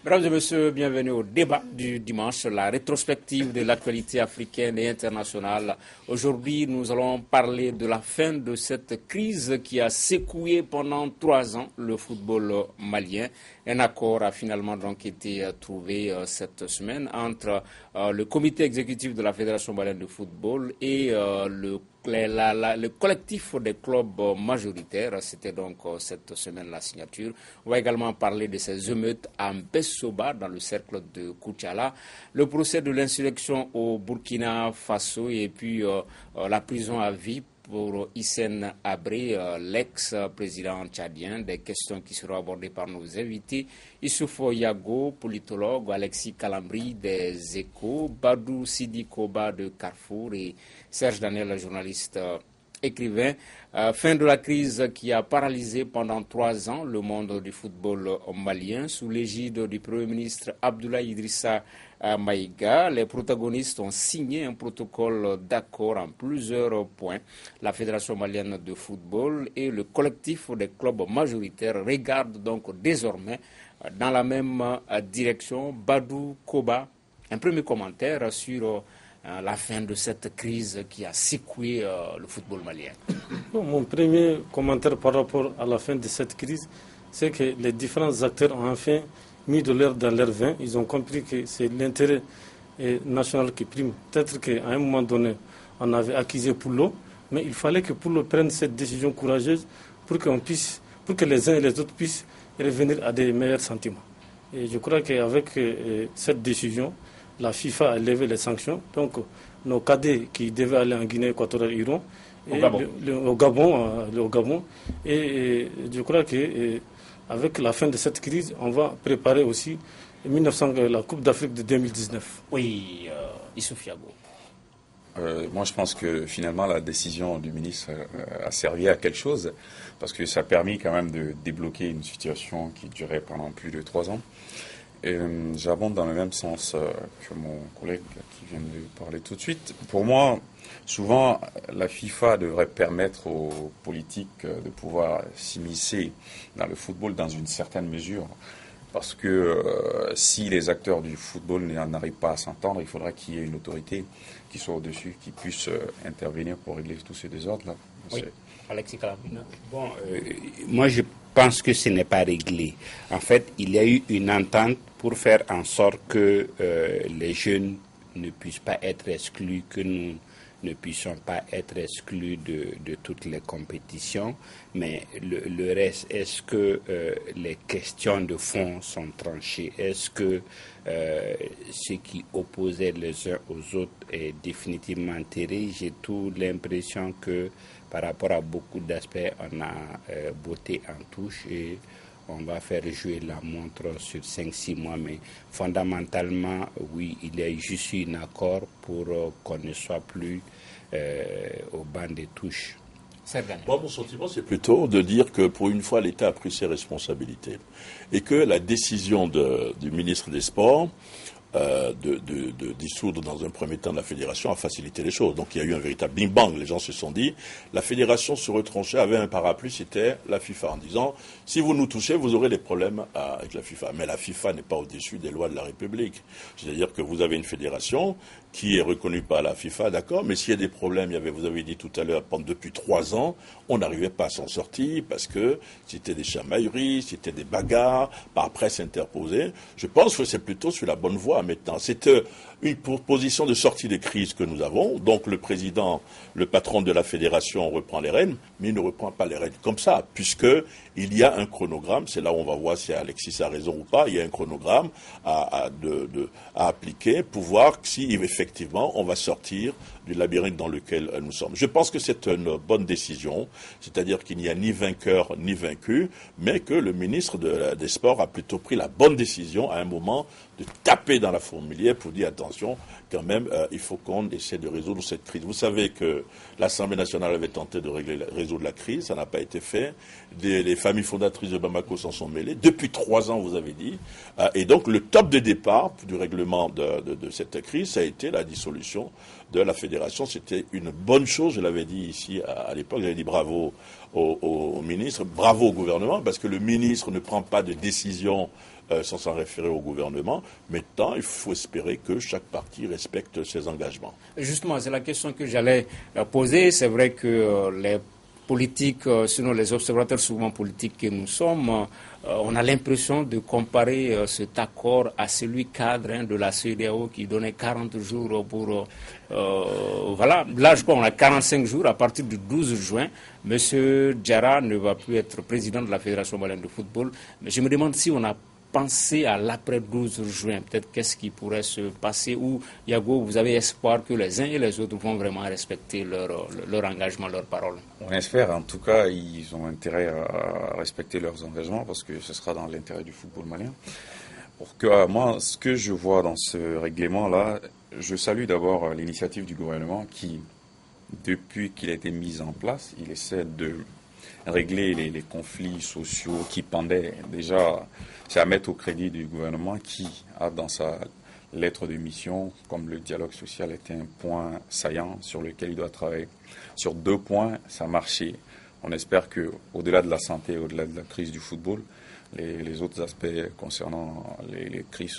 Mesdames et messieurs, bienvenue au débat du dimanche, la rétrospective de l'actualité africaine et internationale. Aujourd'hui, nous allons parler de la fin de cette crise qui a secoué pendant 3 ans le football malien. Un accord a finalement donc été trouvé cette semaine entre le comité exécutif de la Fédération malienne de football et le collectif des clubs majoritaires. C'était donc cette semaine la signature. On va également parler de ces émeutes à Mbessoba dans le cercle de Koutiala, le procès de l'insurrection au Burkina Faso et puis la prison à vie pour Hissène Habré, l'ex-président tchadien. Des questions qui seront abordées par nos invités. Issoufou Yago, politologue, Alexis Calambri des Échos, Badou Sidi Koba de Carrefour et Serge Daniel, journaliste écrivain. Fin de la crise qui a paralysé pendant 3 ans le monde du football malien sous l'égide du Premier ministre Abdoulaye Idrissa Maïga. Les protagonistes ont signé un protocole d'accord en plusieurs points. La Fédération malienne de football et le collectif des clubs majoritaires regardent donc désormais dans la même direction. Badou Koba, un premier commentaire sur la fin de cette crise qui a secoué le football malien. Mon premier commentaire par rapport à la fin de cette crise, c'est que les différents acteurs ont enfin mis de l'air dans leur vin. Ils ont compris que c'est l'intérêt national qui prime. Peut-être qu'à un moment donné, on avait accusé Poulot, mais il fallait que Poulot prenne cette décision courageuse pour que les uns et les autres puissent revenir à des meilleurs sentiments. Et je crois qu'avec cette décision, la FIFA a levé les sanctions. Donc, nos cadets qui devaient aller en Guinée équatoriale iront au Gabon. Et je crois qu'avec la fin de cette crise, on va préparer aussi la Coupe d'Afrique de 2019. Oui, Issoufou Yago. Moi, je pense que finalement, la décision du ministre a servi à quelque chose, parce que ça a permis quand même de débloquer une situation qui durait pendant plus de 3 ans. Et j'abonde dans le même sens que mon collègue qui vient de parler tout de suite. Pour moi, souvent, la FIFA devrait permettre aux politiques de pouvoir s'immiscer dans le football dans une certaine mesure. Parce que si les acteurs du football n'arrivent pas à s'entendre, il faudra qu'il y ait une autorité qui soit au-dessus, qui puisse intervenir pour régler tous ces désordres-là. Oui. Alexis Calambri. Bon, moi je pense que ce n'est pas réglé. En fait, il y a eu une entente pour faire en sorte que les jeunes ne puissent pas être exclus, que nous ne puissions pas être exclus de toutes les compétitions. Mais le reste, est-ce que les questions de fond sont tranchées? Est-ce que ce qui opposait les uns aux autres est définitivement enterré? J'ai tout l'impression que par rapport à beaucoup d'aspects, on a botté en touche et on va faire jouer la montre sur 5-6 mois. Mais fondamentalement, oui, il y a juste eu un accord pour qu'on ne soit plus au banc des touches. Bon, mon sentiment, c'est plutôt de dire que pour une fois, l'État a pris ses responsabilités et que la décision du ministre des Sports de dissoudre dans un premier temps la fédération a facilité les choses. Donc il y a eu un véritable bing-bang. Les gens se sont dit, la fédération se retranchait, avait un parapluie, c'était la FIFA, en disant, si vous nous touchez, vous aurez des problèmes avec la FIFA. Mais la FIFA n'est pas au-dessus des lois de la République. C'est-à-dire que vous avez une fédération qui est reconnue par la FIFA, d'accord, mais s'il y a des problèmes, vous avez dit tout à l'heure, depuis 3 ans, on n'arrivait pas à s'en sortir parce que c'était des chamailleries, c'était des bagarres, par presse interposée. Je pense que c'est plutôt sur la bonne voie. quoi maintenant? C'est une proposition de sortie de crise que nous avons. Donc le président, le patron de la fédération reprend les rênes, mais il ne reprend pas les rênes comme ça, puisque il y a un chronogramme. C'est là où on va voir si Alexis a raison ou pas. Il y a un chronogramme à appliquer pour voir si effectivement on va sortir du labyrinthe dans lequel nous sommes. Je pense que c'est une bonne décision, c'est-à-dire qu'il n'y a ni vainqueur ni vaincu, mais que le ministre des Sports a plutôt pris la bonne décision à un moment de taper dans la fourmilière pour dire attention, quand même, il faut qu'on essaie de résoudre cette crise. Vous savez que l'Assemblée nationale avait tenté de résoudre la crise, ça n'a pas été fait. Les familles fondatrices de Bamako s'en sont mêlées. Depuis 3 ans, vous avez dit. Et donc, le top de départ du règlement de cette crise, ça a été la dissolution de la fédération. C'était une bonne chose, je l'avais dit ici à l'époque, j'avais dit bravo au ministre, bravo au gouvernement, parce que le ministre ne prend pas de décision sans s'en référer au gouvernement. Maintenant, il faut espérer que chaque parti respecte ses engagements. Justement, c'est la question que j'allais poser. C'est vrai que les politiques, sinon les observateurs souvent politiques que nous sommes, on a l'impression de comparer cet accord à celui cadre de la CEDEAO qui donnait 40 jours pour... voilà, là je crois qu'on a 45 jours à partir du 12 juin. Monsieur Diarra ne va plus être président de la Fédération malienne de football. Mais je me demande si on a pensé à l'après 12 juin, peut-être qu'est-ce qui pourrait se passer, ou Yago, vous avez espoir que les uns et les autres vont vraiment respecter leur engagement, leur parole? On espère, en tout cas, ils ont intérêt à respecter leurs engagements parce que ce sera dans l'intérêt du football malien. Pour que, moi, ce que je vois dans ce règlement-là, je salue d'abord l'initiative du gouvernement qui, depuis qu'il a été mis en place, il essaie de régler les conflits sociaux qui pendaient. Déjà, c'est à mettre au crédit du gouvernement qui a dans sa lettre de mission, comme le dialogue social est un point saillant sur lequel il doit travailler. Sur 2 points, ça a marché. On espère qu'au-delà de la santé, au-delà de la crise du football, les autres aspects concernant les crises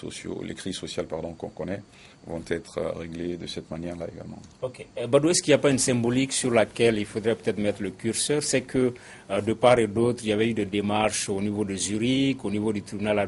sociales qu'on connaît vont être réglés de cette manière-là également. Ok. Badou, est-ce qu'il n'y a pas une symbolique sur laquelle il faudrait peut-être mettre le curseur? C'est que de part et d'autre, il y avait eu des démarches au niveau de Zurich, au niveau du tribunal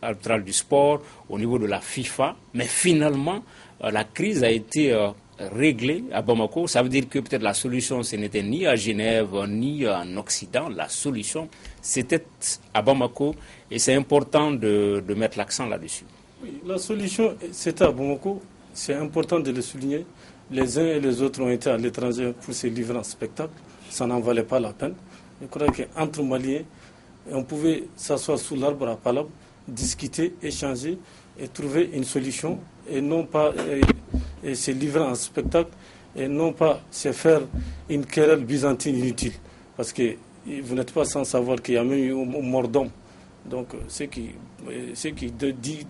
arbitral du sport, au niveau de la FIFA, mais finalement, la crise a été réglée à Bamako. Ça veut dire que peut-être la solution, ce n'était ni à Genève, ni en Occident. La solution, c'était à Bamako, et c'est important de mettre l'accent là-dessus. Oui, la solution, c'était à Bamako. C'est important de le souligner. Les uns et les autres ont été à l'étranger pour se livrer en spectacle. Ça n'en valait pas la peine. Je crois qu'entre Maliens, on pouvait s'asseoir sous l'arbre à palabre, discuter, échanger et trouver une solution, et non pas se livrer en spectacle, et non pas se faire une querelle byzantine inutile. Parce que vous n'êtes pas sans savoir qu'il y a même eu un mort d'homme. Donc, ce qui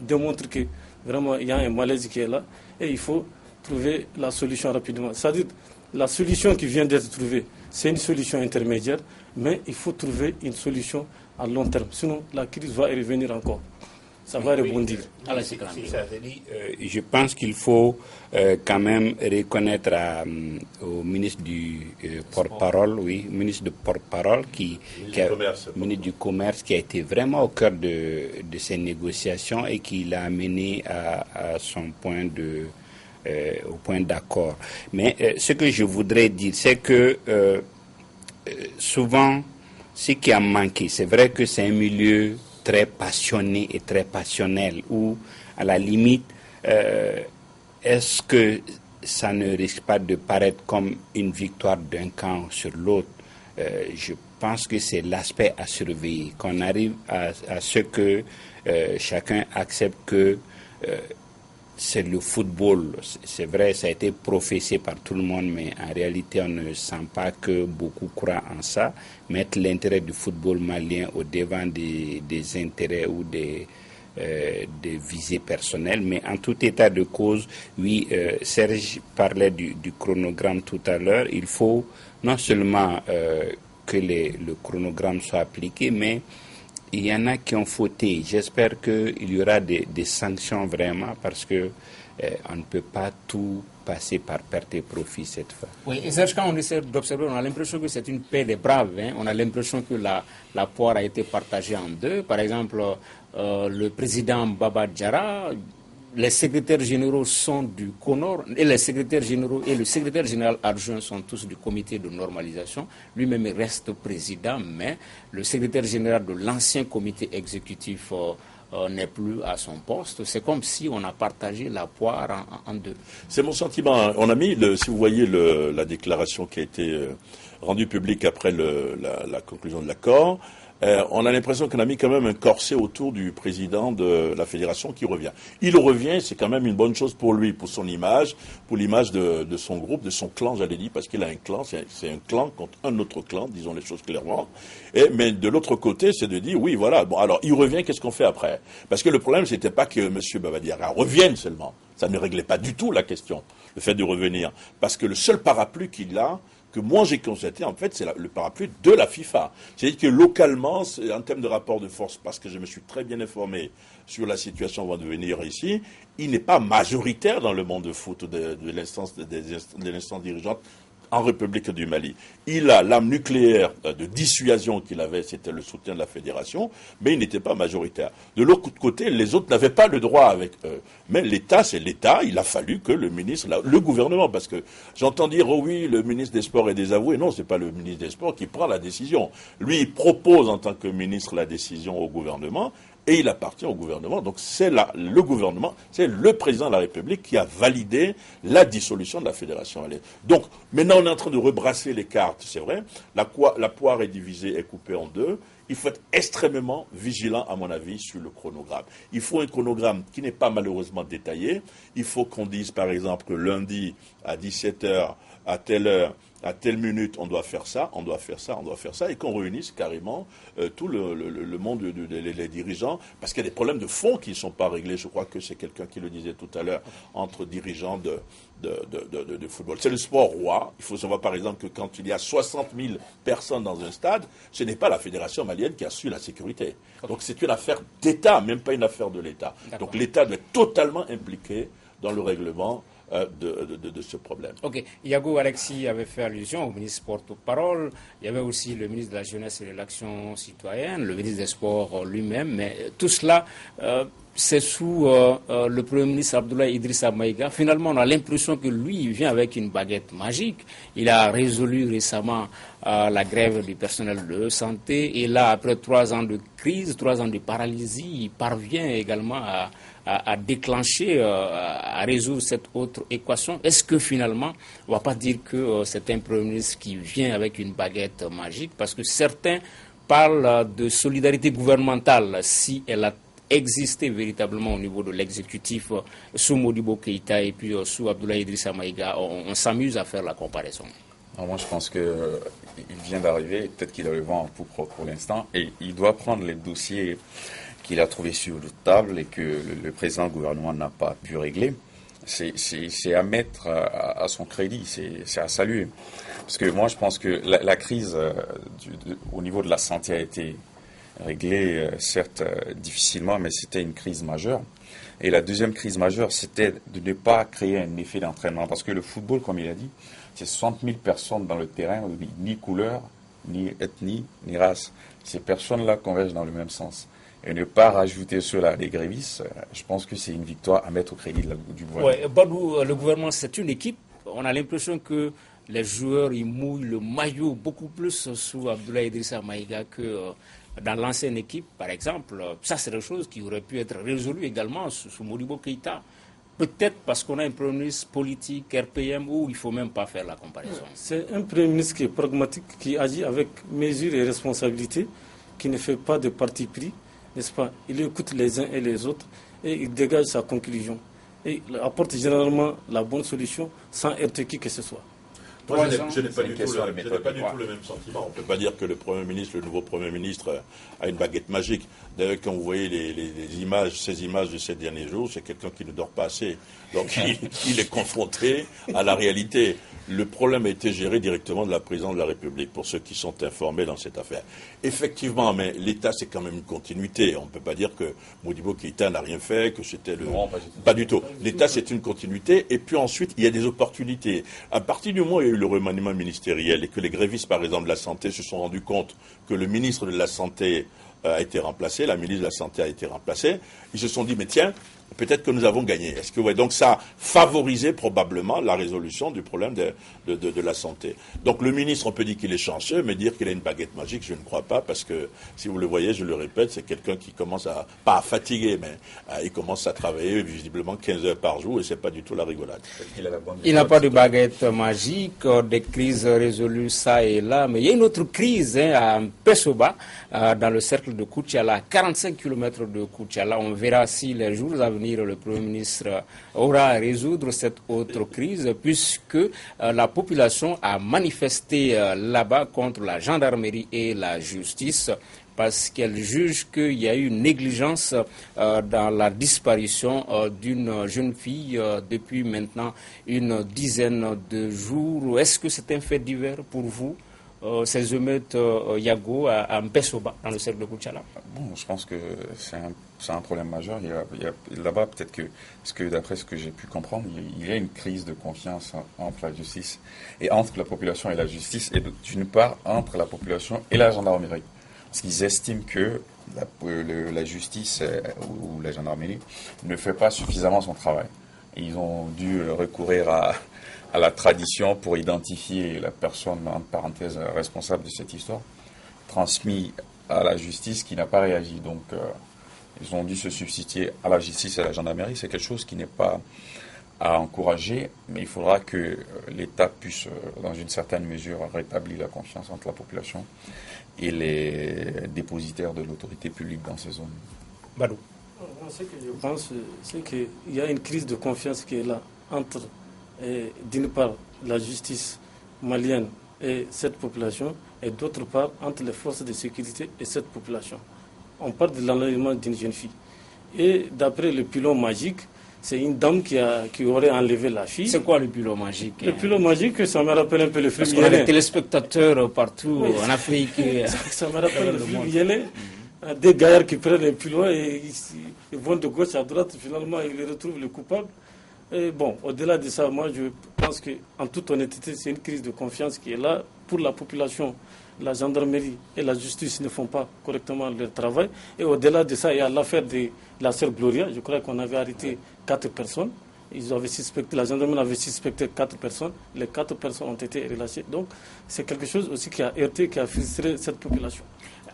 démontre que vraiment il y a un malaise qui est là, et il faut trouver la solution rapidement. C'est-à-dire, la solution qui vient d'être trouvée, c'est une solution intermédiaire, mais il faut trouver une solution à long terme. Sinon, la crise va y revenir encore. Ça va rebondir. Je pense qu'il faut quand même reconnaître au ministre du porte-parole, ministre du porte-parole, ministre du commerce, qui a été vraiment au cœur de ces négociations et qui l'a amené à son point au point d'accord. Mais ce que je voudrais dire, c'est que souvent, ce qui a manqué, c'est vrai que c'est un milieu très passionné et très passionnel, où, à la limite, est-ce que ça ne risque pas de paraître comme une victoire d'un camp sur l'autre? Je pense que c'est l'aspect à surveiller, qu'on arrive à ce que chacun accepte que c'est le football. C'est vrai, ça a été professé par tout le monde, mais en réalité, on ne sent pas que beaucoup croient en ça. Mettre l'intérêt du football malien au devant des intérêts ou des visées personnelles. Mais en tout état de cause, oui, Serge parlait du chronogramme tout à l'heure. Il faut non seulement que le chronogramme soit appliqué, mais il y en a qui ont fauté. J'espère qu'il y aura des sanctions vraiment, parce que on ne peut pas tout passer par perte et profit cette fois. Oui, et Serge, quand on essaie d'observer, on a l'impression que c'est une paix des braves. On a l'impression que la poire a été partagée en deux. Par exemple, le président Baba Diarra, les secrétaires généraux sont du CONOR et les secrétaires généraux et le secrétaire général adjoint sont tous du comité de normalisation. Lui-même reste président, mais le secrétaire général de l'ancien comité exécutif n'est plus à son poste. C'est comme si on a partagé la poire en deux. C'est mon sentiment. On a mis, si vous voyez la déclaration qui a été rendue publique après la conclusion de l'accord, on a l'impression qu'on a mis quand même un corset autour du président de la fédération qui revient. Il revient, c'est quand même une bonne chose pour lui, pour son image, pour l'image de son groupe, de son clan, j'allais dire, parce qu'il a un clan, c'est un clan contre un autre clan, disons les choses clairement. Mais de l'autre côté, c'est de dire, oui, voilà, bon, alors il revient, qu'est-ce qu'on fait après? Parce que le problème, c'était pas que M. Baba-Diarra revienne seulement. Ça ne réglait pas du tout la question, le fait de revenir. Parce que le seul parapluie qu'il a, que moi j'ai constaté, en fait, c'est le parapluie de la FIFA. C'est-à-dire que localement, en termes de rapport de force, parce que je me suis très bien informé sur la situation avant de venir ici, il n'est pas majoritaire dans le monde de foot de l'instance dirigeante en République du Mali. Il a l'âme nucléaire de dissuasion qu'il avait, c'était le soutien de la fédération, mais il n'était pas majoritaire. De l'autre côté, les autres n'avaient pas le droit avec eux. Mais l'État, c'est l'État, il a fallu que le ministre, le gouvernement, parce que j'entends dire, oh oui, le ministre des Sports est désavoué. Non, c'est pas le ministre des Sports qui prend la décision. Lui, il propose en tant que ministre la décision au gouvernement, et il appartient au gouvernement. Donc c'est le gouvernement, c'est le président de la République qui a validé la dissolution de la Fédération malienne. Donc maintenant on est en train de rebrasser les cartes, c'est vrai. La poire est divisée, est coupée en deux. Il faut être extrêmement vigilant, à mon avis, sur le chronogramme. Il faut un chronogramme qui n'est pas malheureusement détaillé. Il faut qu'on dise, par exemple, que lundi à 17h, à telle heure, à telle minute, on doit faire ça, on doit faire ça, on doit faire ça, et qu'on réunisse carrément tout le monde, les dirigeants, parce qu'il y a des problèmes de fond qui ne sont pas réglés. Je crois que c'est quelqu'un qui le disait tout à l'heure, entre dirigeants de football. C'est le sport roi. Il faut savoir, par exemple, que quand il y a 60 000 personnes dans un stade, ce n'est pas la fédération malienne qui assure la sécurité. Donc c'est une affaire d'État, même pas une affaire de l'État. Donc l'État doit être totalement impliqué dans le règlement de ce problème. Ok. Yago Alexis avait fait allusion au ministre porte-parole. Il y avait aussi le ministre de la Jeunesse et de l'Action citoyenne, le ministre des Sports lui-même. Mais tout cela, c'est sous le Premier ministre Abdoulaye Idrissa Maïga. Finalement, on a l'impression que lui, il vient avec une baguette magique. Il a résolu récemment la grève du personnel de santé. Et là, après 3 ans de crise, 3 ans de paralysie, il parvient également à déclencher, à résoudre cette autre équation. Est-ce que finalement, on ne va pas dire que c'est un Premier ministre qui vient avec une baguette magique? Parce que certains parlent de solidarité gouvernementale si elle a existé véritablement au niveau de l'exécutif sous Modibo Keïta et puis sous Abdoulaye Idrissa Maïga. On s'amuse à faire la comparaison. Alors moi, je pense qu'il vient d'arriver, peut-être qu'il a le vent en poupe pour l'instant, et il doit prendre les dossiers qu'il a trouvés sur la table et que le président du gouvernement n'a pas pu régler. C'est à mettre à son crédit, c'est à saluer. Parce que moi, je pense que la crise au niveau de la santé a été réglée, certes difficilement, mais c'était une crise majeure. Et la deuxième crise majeure, c'était de ne pas créer un effet d'entraînement. Parce que le football, comme il a dit, c'est 60 000 personnes dans le terrain, ni couleur, ni ethnie, ni race. Ces personnes-là convergent dans le même sens. Et ne pas rajouter cela des grévistes, je pense que c'est une victoire à mettre au crédit du gouvernement. Oui, Badou, le gouvernement, c'est une équipe. On a l'impression que les joueurs, ils mouillent le maillot beaucoup plus sous Abdoulaye Idrissa Maïga que dans l'ancienne équipe, par exemple. Ça, c'est des choses qui auraient pu être résolues également sous Modibo Keïta. Peut-être parce qu'on a un Premier ministre politique, RPM, où il ne faut même pas faire la comparaison. C'est un Premier ministre qui est pragmatique, qui agit avec mesure et responsabilité, qui ne fait pas de parti pris, n'est-ce pas? Il écoute les uns et les autres et il dégage sa conclusion. Et il apporte généralement la bonne solution sans heurter qui que ce soit. Moi, je n'ai pas du tout le même sentiment. On ne peut pas dire que le nouveau Premier ministre, a une baguette magique. D'ailleurs, quand vous voyez ces images de ces derniers jours, c'est quelqu'un qui ne dort pas assez. Donc, il est confronté à la réalité. Le problème a été géré directement de la présidence de la République, pour ceux qui sont informés dans cette affaire. Effectivement, mais l'État, c'est quand même une continuité. On ne peut pas dire que Modibo Keïta n'a rien fait, que c'était le... Non, pas du tout. L'État, c'est une continuité. Et puis ensuite, il y a des opportunités. À partir du moment où il y a eu le remaniement ministériel et que les grévistes, par exemple, de la Santé, se sont rendus compte que le ministre de la Santé a été remplacé, la ministre de la Santé a été remplacée, ils se sont dit, mais tiens, peut-être que nous avons gagné. Est-ce que, ouais, donc ça a favorisé probablement la résolution du problème de la santé. Donc le ministre, on peut dire qu'il est chanceux, mais dire qu'il a une baguette magique, je ne crois pas, parce que si vous le voyez, je le répète, c'est quelqu'un qui commence pas à fatiguer, mais il commence à travailler visiblement 15 heures par jour, et c'est pas du tout la rigolade. Il n'a pas de baguette magique, des crises résolues ça et là, mais il y a une autre crise à Mpesoba, dans le cercle de Koutiala, 45 km de Koutiala. On verra si les jours à venir le Premier ministre aura à résoudre cette autre crise, puisque la population a manifesté là-bas contre la gendarmerie et la justice, parce qu'elle juge qu'il y a eu une négligence dans la disparition d'une jeune fille depuis maintenant une dizaine de jours. Est-ce que c'est un fait divers pour vous, ces émeutes Yago à Mpesoba, dans le cercle de Koutiala? Bon, je pense que c'est un problème majeur. Là-bas, peut-être que, parce que d'après ce que j'ai pu comprendre, il y a une crise de confiance entre la justice et entre la population et la justice, et d'une part entre la population et la gendarmerie. Parce qu'ils estiment que la justice ou la gendarmerie ne fait pas suffisamment son travail. Et ils ont dû recourir à la tradition pour identifier la personne, entre parenthèses, responsable de cette histoire, transmis à la justice qui n'a pas réagi. Donc, ils ont dû se substituer à la justice et à la gendarmerie. C'est quelque chose qui n'est pas à encourager, mais il faudra que l'État puisse, dans une certaine mesure, rétablir la confiance entre la population et les dépositaires de l'autorité publique dans ces zones. Badou. Ce que je pense, c'est qu'il y a une crise de confiance qui est là entre, d'une part, la justice malienne et cette population, et d'autre part, entre les forces de sécurité et cette population. On parle de l'enlèvement d'une jeune fille. Et d'après le pilon magique, c'est une dame qui aurait enlevé la fille. C'est quoi le pilon magique? Le pilon magique, ça me rappelle un peu le film Yélé. Parce qu'on a des téléspectateurs partout en Afrique. Ça me rappelle le film Yélé. Des gaillards qui prennent un pilon et ils vont de gauche à droite, finalement ils retrouvent le coupable. Et bon, au-delà de ça, moi je pense qu'en toute honnêteté, c'est une crise de confiance qui est là pour la population. La gendarmerie et la justice ne font pas correctement leur travail. Et au-delà de ça, il y a l'affaire de la sœur Gloria. Je crois qu'on avait arrêté 4 personnes. La gendarmerie avait suspecté 4 personnes. Les 4 personnes ont été relâchées. Donc, c'est quelque chose aussi qui a heurté, qui a frustré cette population.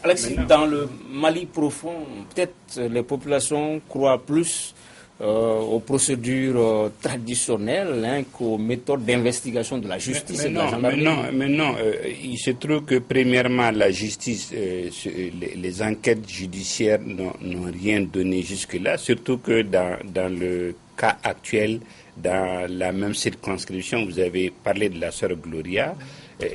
Alex, dans le Mali profond, peut-être les populations croient plus aux procédures traditionnelles qu'aux méthodes d'investigation de la justice et de la gendarmerie. Mais non, il se trouve que premièrement, la justice, les enquêtes judiciaires n'ont rien donné jusque-là, surtout que dans le cas actuel, dans la même circonscription, vous avez parlé de la sœur Gloria.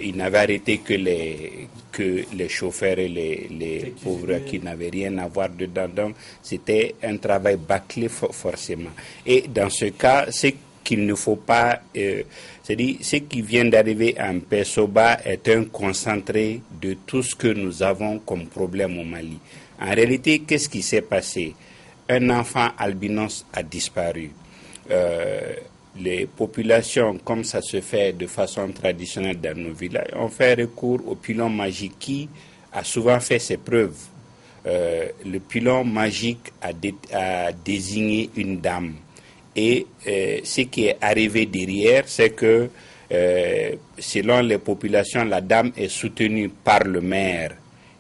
Il n'avait arrêté que les chauffeurs et les pauvres qui n'avaient rien à voir dedans. Donc, c'était un travail bâclé forcément. Et dans ce cas, c'est qu'il ne faut pas... c'est-à-dire, ce qui vient d'arriver à Mpesoba est un concentré de tout ce que nous avons comme problème au Mali. En réalité, qu'est-ce qui s'est passé? Un enfant albinos a disparu. Les populations, comme ça se fait de façon traditionnelle dans nos villages, ont fait recours au pilon magique qui a souvent fait ses preuves. Le pilon magique a désigné une dame. Et ce qui est arrivé derrière, c'est que selon les populations, la dame est soutenue par le maire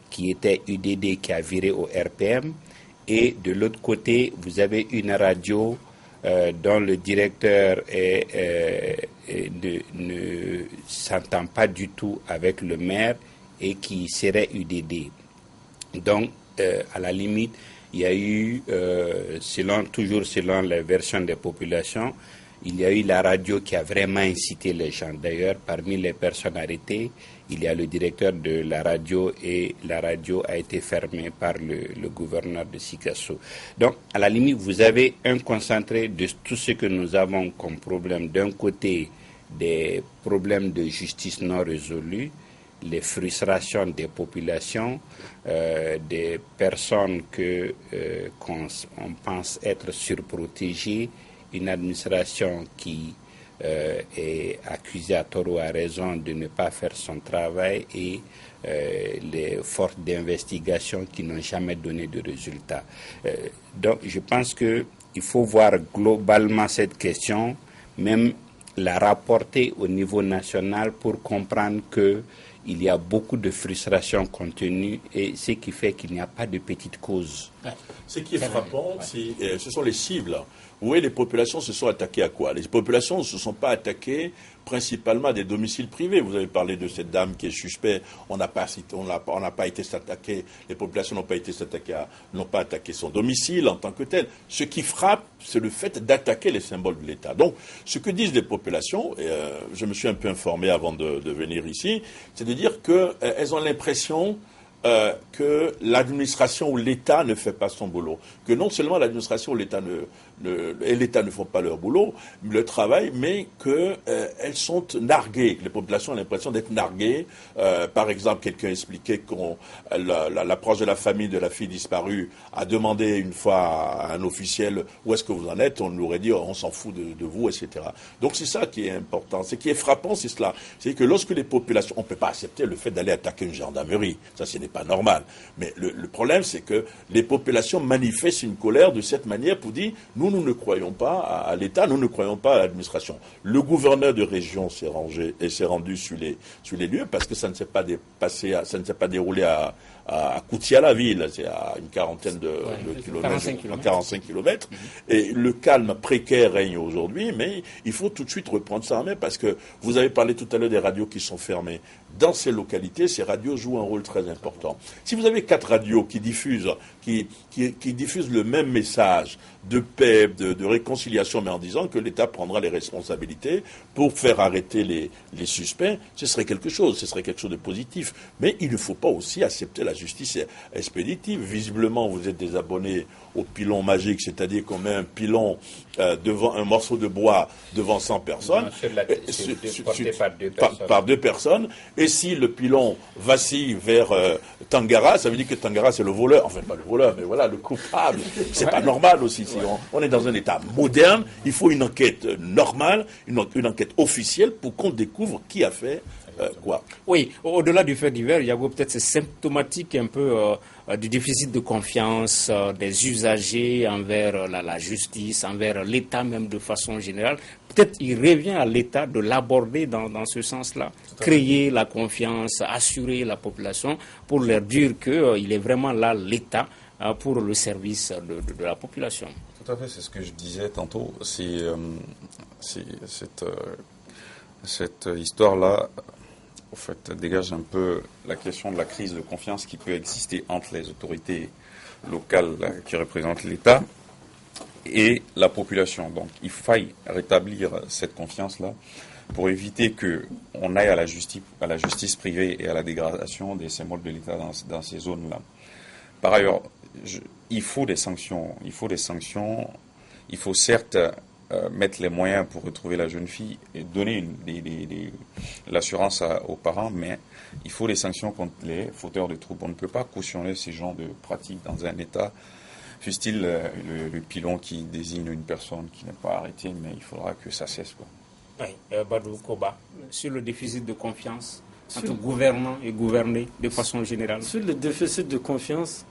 qui était UDD, qui a viré au RPM. Et de l'autre côté, vous avez une radio dont le directeur ne s'entend pas du tout avec le maire et qui serait UDD. Donc, à la limite, il y a eu, toujours selon les versions des populations, il y a eu la radio qui a vraiment incité les gens. D'ailleurs, parmi les personnes arrêtées, il y a le directeur de la radio et la radio a été fermée par le gouverneur de Sikasso. Donc, à la limite, vous avez un concentré de tout ce que nous avons comme problème. D'un côté, des problèmes de justice non résolus, les frustrations des populations, des personnes qu'on pense être surprotégées, une administration qui est accusé à tort ou à raison de ne pas faire son travail et les forces d'investigation qui n'ont jamais donné de résultats. Donc je pense qu'il faut voir globalement cette question, même la rapporter au niveau national pour comprendre qu'il y a beaucoup de frustration contenue et ce qui fait qu'il n'y a pas de petite cause. Ce qui est frappant, ce sont les cibles. Vous voyez, les populations se sont attaquées à quoi? Les populations ne se sont pas attaquées principalement à des domiciles privés. Vous avez parlé de cette dame qui est suspecte. On n'a pas été s'attaquer. Les populations n'ont pas attaqué son domicile en tant que tel. Ce qui frappe, c'est le fait d'attaquer les symboles de l'État. Donc, ce que disent les populations, et je me suis un peu informé avant de venir ici, c'est de dire qu'elles ont l'impression que l'administration ou l'État ne fait pas son boulot. Que non seulement l'administration ou l'État ne font pas leur boulot, le travail, mais qu'elles sont narguées. Les populations ont l'impression d'être narguées. Par exemple, quelqu'un expliquait qu'on l'approche de la famille de la fille disparue a demandé une fois à un officiel où est-ce que vous en êtes. On lui aurait dit on s'en fout de vous, etc. Donc c'est ça qui est important. Ce qui est frappant, c'est cela. C'est que lorsque les populations, on ne peut pas accepter le fait d'aller attaquer une gendarmerie. Ça, ce n'est pas normal. Mais le problème, c'est que les populations manifestent une colère de cette manière pour dire nous ne croyons pas à l'État, nous ne croyons pas à l'administration. Le gouverneur de région s'est rendu sur les lieux parce que ça ne s'est pas déroulé à Koutiala ville, c'est à une quarantaine de kilomètres, 45 kilomètres. Et le calme précaire règne aujourd'hui, mais il faut tout de suite reprendre ça en main parce que vous avez parlé tout à l'heure des radios qui sont fermées. Dans ces localités, ces radios jouent un rôle très important. Si vous avez 4 radios qui diffusent le même message de paix, de réconciliation, mais en disant que l'État prendra les responsabilités pour faire arrêter les suspects, ce serait quelque chose de positif. Mais il ne faut pas aussi accepter la justice expéditive. Visiblement, vous êtes des abonnés au pilon magique, c'est-à-dire qu'on met un pilon devant un morceau de bois devant 100 personnes, par 2 personnes, et si le pilon vacille vers Tangara, ça veut dire que Tangara c'est le voleur, enfin pas le voleur, mais voilà, le coupable. C'est pas normal aussi. Si on est dans un État moderne, il faut une enquête normale, une enquête officielle pour qu'on découvre qui a fait quoi. Oui, au-delà du fait divers, il y a peut-être c'est symptomatique un peu du déficit de confiance des usagers envers la justice, envers l'État même de façon générale. Peut-être il revient à l'État de l'aborder dans ce sens-là, créer la confiance, assurer la population pour leur dire qu'il est vraiment là l'État pour le service de la population. Tout à fait, c'est ce que je disais tantôt. C'est cette histoire-là, en fait, dégage un peu la question de la crise de confiance qui peut exister entre les autorités locales qui représentent l'État et la population. Donc, il faille rétablir cette confiance-là pour éviter qu'on aille à la justice privée et à la dégradation des symboles de l'État dans ces zones-là. Par ailleurs, il faut des sanctions. Il faut certes mettre les moyens pour retrouver la jeune fille et donner l'assurance aux parents, mais il faut des sanctions contre les fauteurs de troubles. On ne peut pas cautionner ces genres de pratiques dans un État, fût-il le pilon qui désigne une personne qui n'est pas arrêtée, mais il faudra que ça cesse, quoi. Oui, Badou Koba, sur le déficit de confiance entre gouvernants et gouvernés de façon générale. Sur le déficit de confiance,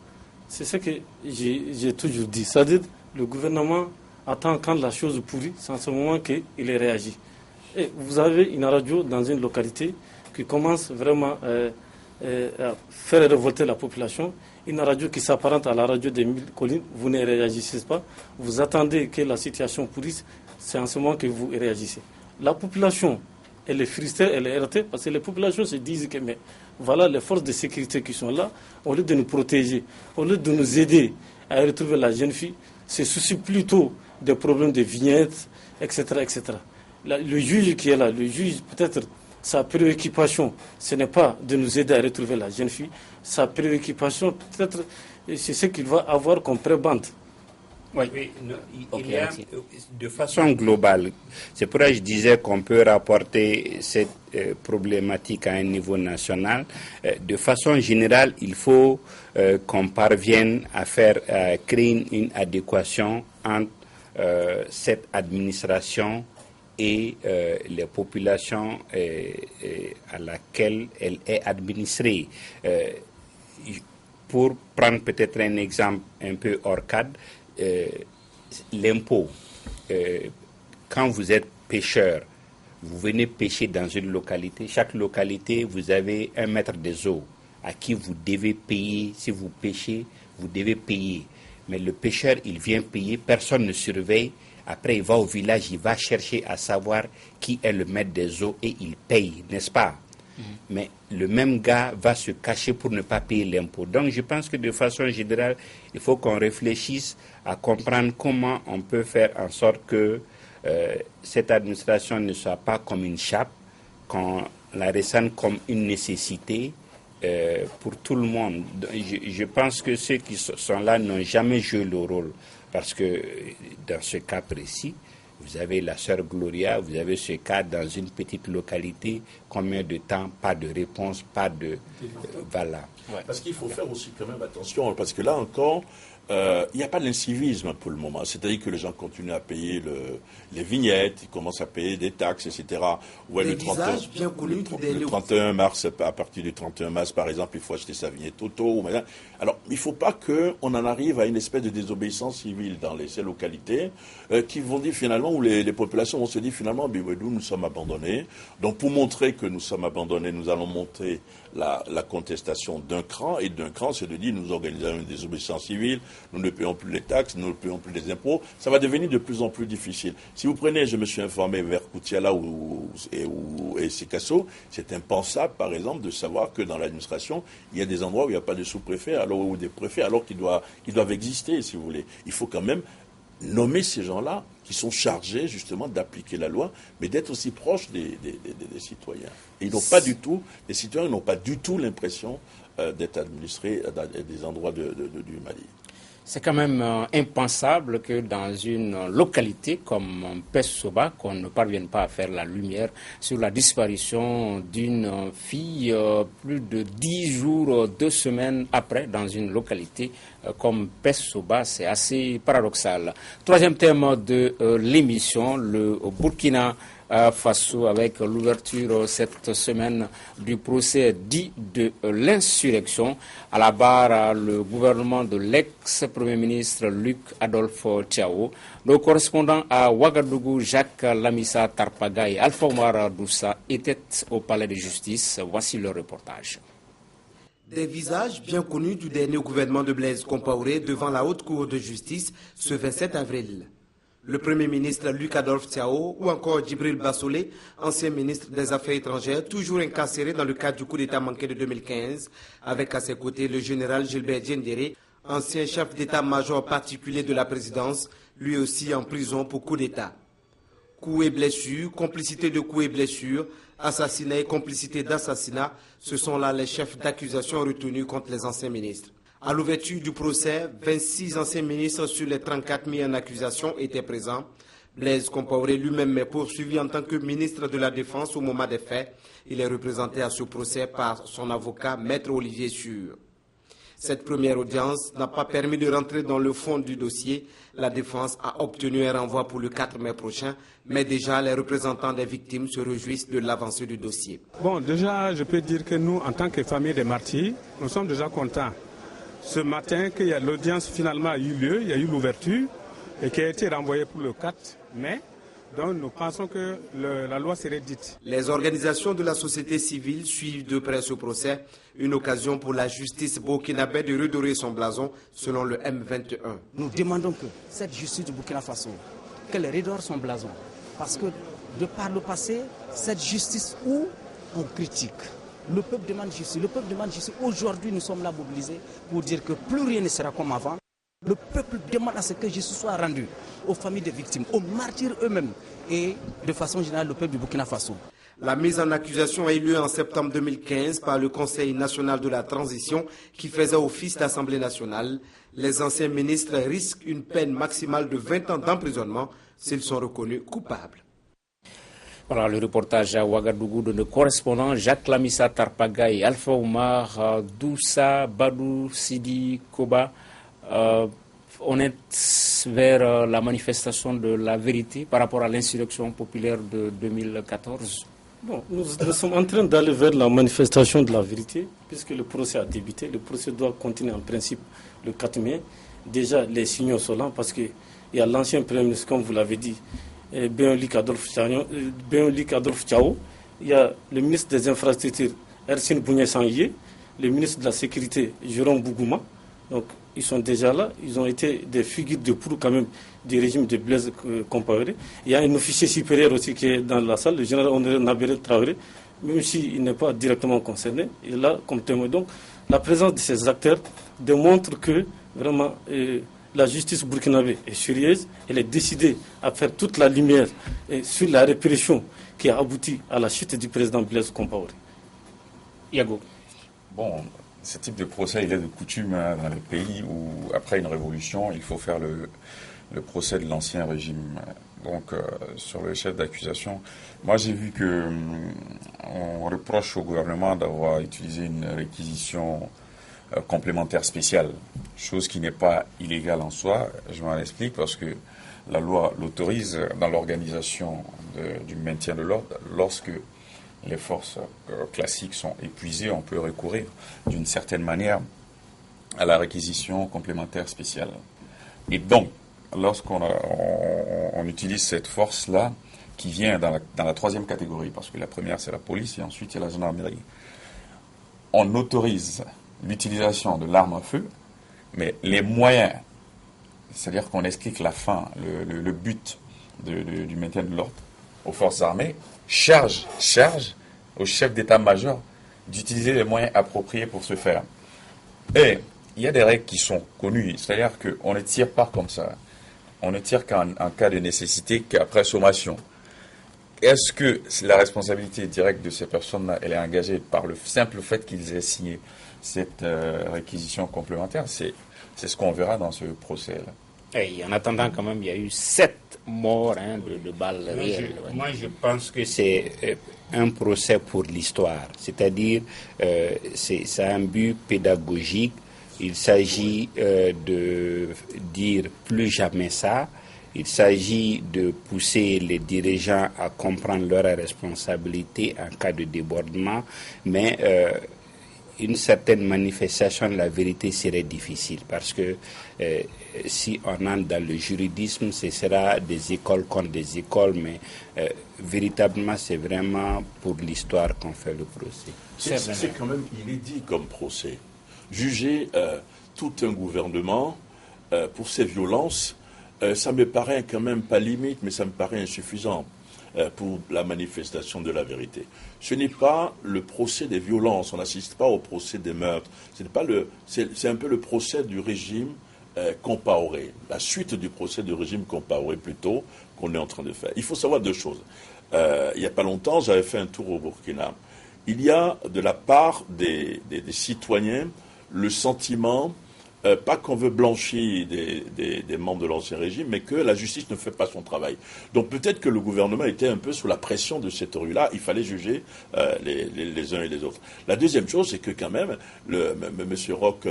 c'est ce que j'ai toujours dit. C'est-à-dire le gouvernement attend quand la chose pourrit, c'est en ce moment qu'il réagit. Et vous avez une radio dans une localité qui commence vraiment à faire révolter la population. Une radio qui s'apparente à la radio des 1000 collines, vous ne réagissez pas. Vous attendez que la situation pourrisse, c'est en ce moment que vous réagissez. La population, elle est frustrée, elle est heurtée, parce que les populations se disent que mais voilà les forces de sécurité qui sont là, au lieu de nous protéger, au lieu de nous aider à retrouver la jeune fille, se soucient plutôt des problèmes de vignettes, etc. etc. Le juge qui est là, le juge, peut-être, sa préoccupation, ce n'est pas de nous aider à retrouver la jeune fille, sa préoccupation, peut-être, c'est ce qu'il va avoir comme prébande. Oui, il y a, de façon globale, c'est pourquoi je disais qu'on peut rapporter cette problématique à un niveau national. De façon générale, il faut qu'on parvienne à créer une adéquation entre cette administration et les populations à laquelle elle est administrée. Pour prendre peut-être un exemple un peu hors cadre, l'impôt. Quand vous êtes pêcheur, vous venez pêcher dans une localité. Chaque localité, vous avez un maître des eaux à qui vous devez payer. Si vous pêchez, vous devez payer. Mais le pêcheur, il vient payer, personne ne surveille. Après, il va au village, il va chercher à savoir qui est le maître des eaux et il paye, n'est-ce pas? Mais le même gars va se cacher pour ne pas payer l'impôt. Donc je pense que de façon générale, il faut qu'on réfléchisse à comprendre comment on peut faire en sorte que cette administration ne soit pas comme une chape, qu'on la ressente comme une nécessité pour tout le monde. Je pense que ceux qui sont là n'ont jamais joué le rôle, parce que dans ce cas précis, vous avez la sœur Gloria, vous avez ce cas dans une petite localité, combien de temps, pas de réponse, pas de... voilà. Ouais. Parce qu'il faut faire aussi quand même attention, parce que là encore, il n'y a pas d'incivisme pour le moment. C'est-à-dire que les gens continuent à payer les vignettes, ils commencent à payer des taxes, etc. Ouais, le 31 mars, à partir du 31 mars, par exemple, il faut acheter sa vignette auto. Alors, il ne faut pas qu'on en arrive à une espèce de désobéissance civile dans ces localités qui vont dire finalement, où les populations vont se dire finalement, nous sommes abandonnés. Donc, pour montrer que nous sommes abandonnés, nous allons monter la contestation d'un cran, et d'un cran, c'est de dire nous organisons une désobéissance civile, nous ne payons plus les taxes, nous ne payons plus les impôts. Ça va devenir de plus en plus difficile. Si vous prenez, je me suis informé vers Koutiala et Sikasso, c'est impensable, par exemple, de savoir que dans l'administration, il y a des endroits où il n'y a pas de sous-préfet ou des préfets, alors qu'ils doivent exister, si vous voulez. Il faut quand même nommer ces gens-là qui sont chargés justement d'appliquer la loi, mais d'être aussi proches des citoyens. Et ils n'ont pas du tout, les citoyens n'ont pas du tout l'impression d'être administrés à des endroits du Mali. C'est quand même impensable que dans une localité comme Pessoba, qu'on ne parvienne pas à faire la lumière sur la disparition d'une fille plus de 10 jours, 2 semaines après, dans une localité comme Pessoba. C'est assez paradoxal. Troisième thème de l'émission, le Burkina Faso, avec l'ouverture cette semaine du procès dit de l'insurrection. À la barre, le gouvernement de l'ex-premier ministre Luc Adolphe Thiaw. Nos correspondants à Ouagadougou, Jacques Lamissa Tarpaga et Alpha Omar Doussa étaient au palais de justice. Voici le reportage. Des visages bien connus du dernier gouvernement de Blaise Compaoré devant la haute cour de justice ce 27 avril. Le Premier ministre Luc Adolphe Thiaw ou encore Djibril Bassolé, ancien ministre des Affaires étrangères, toujours incarcéré dans le cadre du coup d'État manqué de 2015, avec à ses côtés le général Gilbert Diendéré, ancien chef d'état-major particulier de la présidence, lui aussi en prison pour coup d'État. Coups et blessures, complicité de coups et blessures, assassinat et complicité d'assassinat, ce sont là les chefs d'accusation retenus contre les anciens ministres. À l'ouverture du procès, 26 anciens ministres sur les 34 mis en accusation étaient présents. Blaise Compaoré lui-même est poursuivi en tant que ministre de la Défense au moment des faits. Il est représenté à ce procès par son avocat, Maître Olivier Sûr. Cette première audience n'a pas permis de rentrer dans le fond du dossier. La défense a obtenu un renvoi pour le 4 mai prochain, mais déjà les représentants des victimes se réjouissent de l'avancée du dossier. Bon, déjà, je peux dire que nous, en tant que famille des martyrs, nous sommes déjà contents. Ce matin, l'audience finalement a eu lieu, il y a eu l'ouverture et qui a été renvoyée pour le 4 mai. Donc nous pensons que la loi serait dite. Les organisations de la société civile suivent de près ce procès, une occasion pour la justice burkinabé de redorer son blason selon le M21. Nous demandons que cette justice du Burkina Faso, qu'elle redore son blason. Parce que de par le passé, cette justice où on critique. Le peuple demande justice. Le peuple demande justice. Aujourd'hui, nous sommes là mobilisés pour dire que plus rien ne sera comme avant. Le peuple demande à ce que justice soit rendue aux familles des victimes, aux martyrs eux-mêmes et de façon générale au peuple du Burkina Faso. La mise en accusation a eu lieu en septembre 2015 par le Conseil national de la transition qui faisait office d'Assemblée nationale. Les anciens ministres risquent une peine maximale de 20 ans d'emprisonnement s'ils sont reconnus coupables. Voilà le reportage à Ouagadougou de nos correspondants Jacques Lamissa Tarpaga et Alpha Omar Doussa Badou Sidi Koba. on est vers la manifestation de la vérité par rapport à l'insurrection populaire de 2014? Bon, nous sommes en train d'aller vers la manifestation de la vérité, puisque le procès a débuté. Le procès doit continuer en principe le 4 mai. Déjà, les signaux sont là, parce qu'il y a l'ancien Premier ministre, comme vous l'avez dit, Benlik Adolphe Thiaw. Il y a le ministre des Infrastructures, Ersin Bougné-Sangye, le ministre de la Sécurité, Jérôme Bougouma. Donc, ils sont déjà là. Ils ont été des figures de proue quand même du régime de Blaise Compaoré. Il y a un officier supérieur aussi qui est dans la salle, le général Honoré Nabéré Traoré, même s'il n'est pas directement concerné. Il est là comme témoin. Donc, la présence de ces acteurs démontre que vraiment la justice burkinabé est sérieuse. Elle est décidée à faire toute la lumière sur la répression qui a abouti à la chute du président Blaise Compaoré. Yago. Bon, ce type de procès, il est de coutume dans les pays où, après une révolution, il faut faire le procès de l'ancien régime. Donc, sur le chef d'accusation, moi j'ai vu que on reproche au gouvernement d'avoir utilisé une réquisition complémentaire spéciale, chose qui n'est pas illégale en soi. Je m'en explique parce que la loi l'autorise dans l'organisation du maintien de l'ordre. Lorsque les forces classiques sont épuisées, on peut recourir d'une certaine manière à la réquisition complémentaire spéciale. Et donc, lorsqu'on utilise cette force-là, qui vient dans la troisième catégorie, parce que la première c'est la police et ensuite il y a la gendarmerie, on autorise l'utilisation de l'arme à feu, mais les moyens, c'est-à-dire qu'on explique la fin, le but du maintien de l'ordre aux forces armées, charge au chef d'état-major d'utiliser les moyens appropriés pour ce faire. Et il y a des règles qui sont connues, c'est-à-dire qu'on ne tire pas comme ça. On ne tire qu'en cas de nécessité, qu'après sommation. Est-ce que la responsabilité directe de ces personnes-là, elle est engagée par le simple fait qu'ils aient signé cette réquisition complémentaire? C'est ce qu'on verra dans ce procès-là. Et en attendant, quand même, il y a eu 7 morts de balles réelles. Moi, je pense que c'est un procès pour l'histoire. C'est-à-dire, c'est un but pédagogique. Il s'agit de dire plus jamais ça. Il s'agit de pousser les dirigeants à comprendre leurs responsabilités en cas de débordement. Mais une certaine manifestation de la vérité serait difficile parce que si on entre dans le juridisme, ce sera des écoles contre des écoles, mais véritablement, c'est vraiment pour l'histoire qu'on fait le procès. C'est quand même inédit comme procès. Juger tout un gouvernement pour ces violences, ça me paraît quand même pas limite, mais ça me paraît insuffisant pour la manifestation de la vérité. Ce n'est pas le procès des violences, on n'assiste pas au procès des meurtres. C'est un peu le procès du régime Compaoré, la suite du procès du régime Compaoré plutôt qu'on est en train de faire. Il faut savoir deux choses. Il n'y a pas longtemps, j'avais fait un tour au Burkina. Il y a de la part des citoyens le sentiment, pas qu'on veut blanchir des membres de l'ancien régime, mais que la justice ne fait pas son travail. Donc peut-être que le gouvernement était un peu sous la pression de cette rue-là. Il fallait juger les uns et les autres. La deuxième chose, c'est que quand même, M. Roch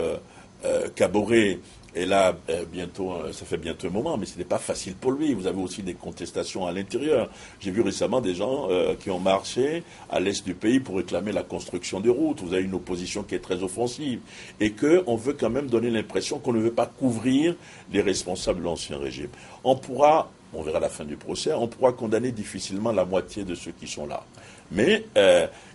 Kaboré est là bientôt, ça fait bientôt un moment, mais ce n'est pas facile pour lui. Vous avez aussi des contestations à l'intérieur. J'ai vu récemment des gens qui ont marché à l'est du pays pour réclamer la construction de routes. Vous avez une opposition qui est très offensive et qu'on veut quand même donner l'impression qu'on ne veut pas couvrir les responsables de l'ancien régime. On verra à la fin du procès, on pourra condamner difficilement la moitié de ceux qui sont là. Mais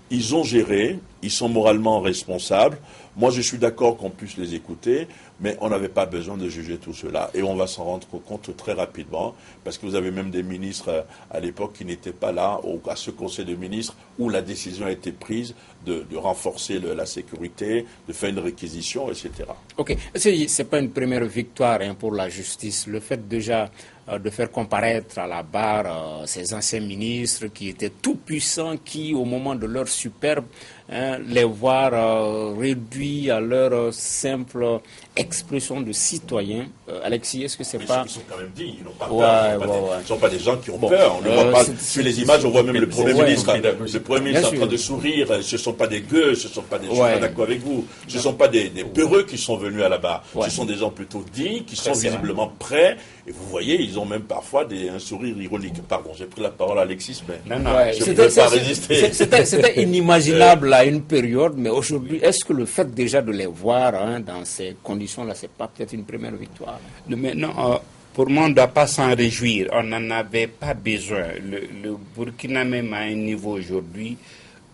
ils ont géré, ils sont moralement responsables. Moi, je suis d'accord qu'on puisse les écouter, mais on n'avait pas besoin de juger tout cela. Et on va s'en rendre compte très rapidement, parce que vous avez même des ministres à l'époque qui n'étaient pas là, à ce conseil de ministres, où la décision a été prise de renforcer la sécurité, de faire une réquisition, etc. Ok. Ce n'est pas une première victoire pour la justice. Le fait déjà de faire comparaître à la barre ces anciens ministres qui étaient tout puissants, qui, au moment de leur superbe, les voir réduits à leur simple expression de citoyens. Alexis, est-ce que c'est pas... Ils sont quand même dignes, ils n'ont pas peur. Ils ne sont pas des gens qui ont peur. On ne voit pas sur les images, on voit même le Premier ministre en train de sourire. Ce ne sont pas des gueux, ce ne sont pas des... Je suis pas d'accord avec vous. Ce ne sont pas des peureux qui sont venus à la barre. Ce sont des gens plutôt dignes, qui sont visiblement prêts. Et vous voyez, ils ont même parfois un sourire ironique. Pardon, j'ai pris la parole à Alexis, mais je ne pouvais pas résister. C'était inimaginable à une période, mais aujourd'hui, est-ce que le fait déjà de les voir dans ces conditions-là, c'est pas peut-être une première victoire? Mais non, pour moi, on ne doit pas s'en réjouir. On n'en avait pas besoin. Le Burkina, même à un niveau aujourd'hui,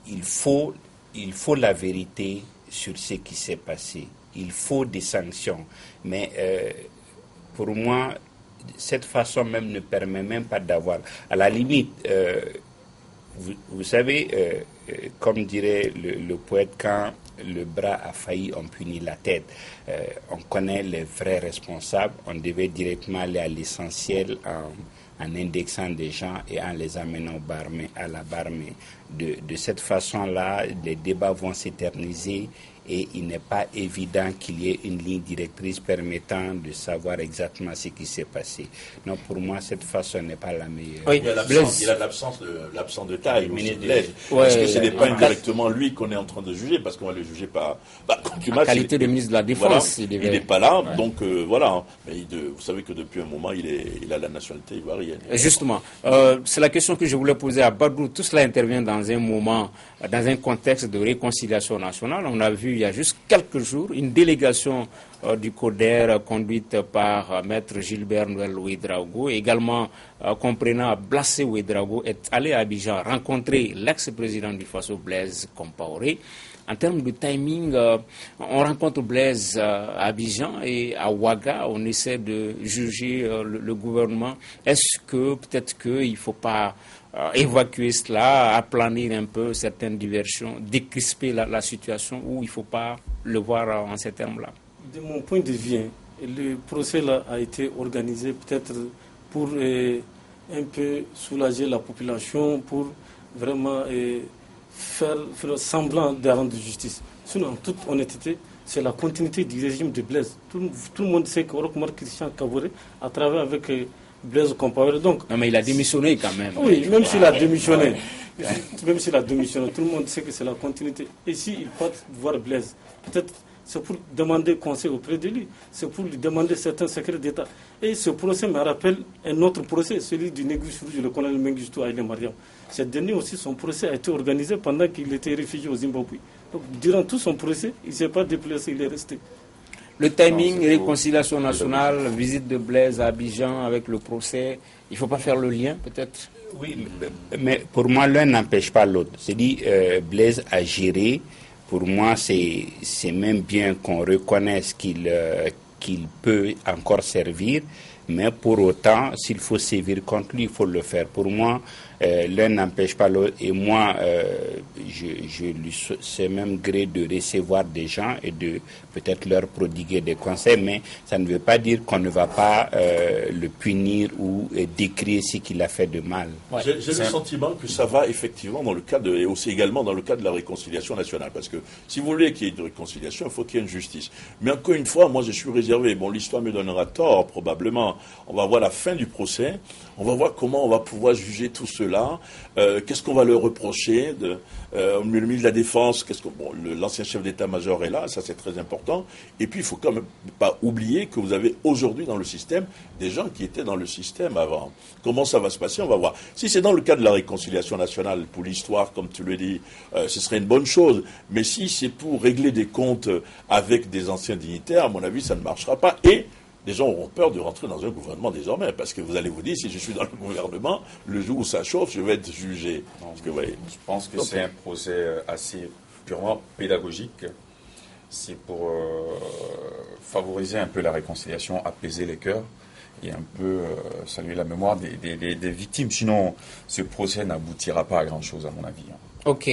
il faut la vérité sur ce qui s'est passé. Il faut des sanctions. Mais pour moi, cette façon même ne permet même pas d'avoir... À la limite, vous savez, comme dirait le poète, quand le bras a failli, on punit la tête. On connaît les vrais responsables. On devait directement aller à l'essentiel en indexant des gens et en les amenant à la barre. Mais de cette façon-là, les débats vont s'éterniser et il n'est pas évident qu'il y ait une ligne directrice permettant de savoir exactement ce qui s'est passé. Donc pour moi, cette façon n'est pas la meilleure. Oui, il y a l'absence de taille, le ministre Blaise. Est-ce que ce n'est pas indirectement lui qu'on est en train de juger, parce qu'on va le juger par en qualité de ministre de la Défense. Voilà, il n'est pas là, donc voilà. Mais vous savez que depuis un moment, il a la nationalité ivoirienne. Justement, c'est la question que je voulais poser à Badou. Tout cela intervient dans un moment, dans un contexte de réconciliation nationale. On a vu il y a juste quelques jours une délégation du CODER conduite par Maître Gilbert Noël Ouédraogo, également comprenant Blassé Ouédraogo, est allé à Abidjan rencontrer l'ex-président du Faso Blaise Compaoré. En termes de timing, on rencontre Blaise à Abidjan et à Ouaga, on essaie de juger le gouvernement. Est-ce que peut-être qu'il ne faut pas évacuer cela, aplanir un peu certaines diversions, décrisper la situation, ou il ne faut pas le voir en ces termes-là? De mon point de vue, le procès là a été organisé peut-être pour un peu soulager la population, pour vraiment faire semblant de rendre justice. Sinon, en toute honnêteté, c'est la continuité du régime de Blaise. Tout le monde sait que Roch-Marc Christian Kaboré a travaillé avec Blaise Compaoré. Donc, non, mais il a démissionné quand même. Oui, même s'il a démissionné. Même s'il a démissionné, tout le monde sait que c'est la continuité. Et s'il part voir Blaise, peut-être c'est pour demander conseil auprès de lui, c'est pour lui demander certains secrets d'État. Et ce procès me rappelle un autre procès, celui du Négus Rouge, le colonel Mengistu Haïlé Mariam. Ce dernier aussi, son procès a été organisé pendant qu'il était réfugié au Zimbabwe. Donc, durant tout son procès, il ne s'est pas déplacé, il est resté. Le timing, réconciliation nationale, visite de Blaise à Abidjan avec le procès, il ne faut pas faire le lien peut-être? Oui, mais pour moi, l'un n'empêche pas l'autre. C'est-à-dire, Blaise a géré. Pour moi, c'est même bien qu'on reconnaisse qu'il peut encore servir, mais pour autant, s'il faut sévir contre lui, il faut le faire. Pour moi, l'un n'empêche pas l'autre. Et moi, c'est même gré de recevoir des gens et de peut-être leur prodiguer des conseils, mais ça ne veut pas dire qu'on ne va pas le punir ou décrire ce qu'il a fait de mal. Ouais. J'ai le sentiment que ça va effectivement dans le cadre, et aussi également dans le cadre de la réconciliation nationale. Parce que si vous voulez qu'il y ait une réconciliation, il faut qu'il y ait une justice. Mais encore une fois, moi je suis réservé. Bon, l'histoire me donnera tort, probablement. On va voir la fin du procès. On va voir comment on va pouvoir juger tout cela. Qu'est-ce qu'on va leur reprocher le ministre de la Défense, l'ancien chef d'état-major est là, ça c'est très important. Et puis il ne faut quand même pas oublier que vous avez aujourd'hui dans le système des gens qui étaient dans le système avant. Comment ça va se passer? On va voir. Si c'est dans le cadre de la réconciliation nationale, pour l'histoire, comme tu le dis, ce serait une bonne chose. Mais si c'est pour régler des comptes avec des anciens dignitaires, à mon avis, ça ne marchera pas. Et les gens auront peur de rentrer dans un gouvernement désormais, parce que vous allez vous dire, si je suis dans le gouvernement, le jour où ça chauffe, je vais être jugé. Je pense que c'est un procès assez purement pédagogique. C'est pour favoriser un peu la réconciliation, apaiser les cœurs et un peu saluer la mémoire des victimes. Sinon, ce procès n'aboutira pas à grand-chose, à mon avis. Ok,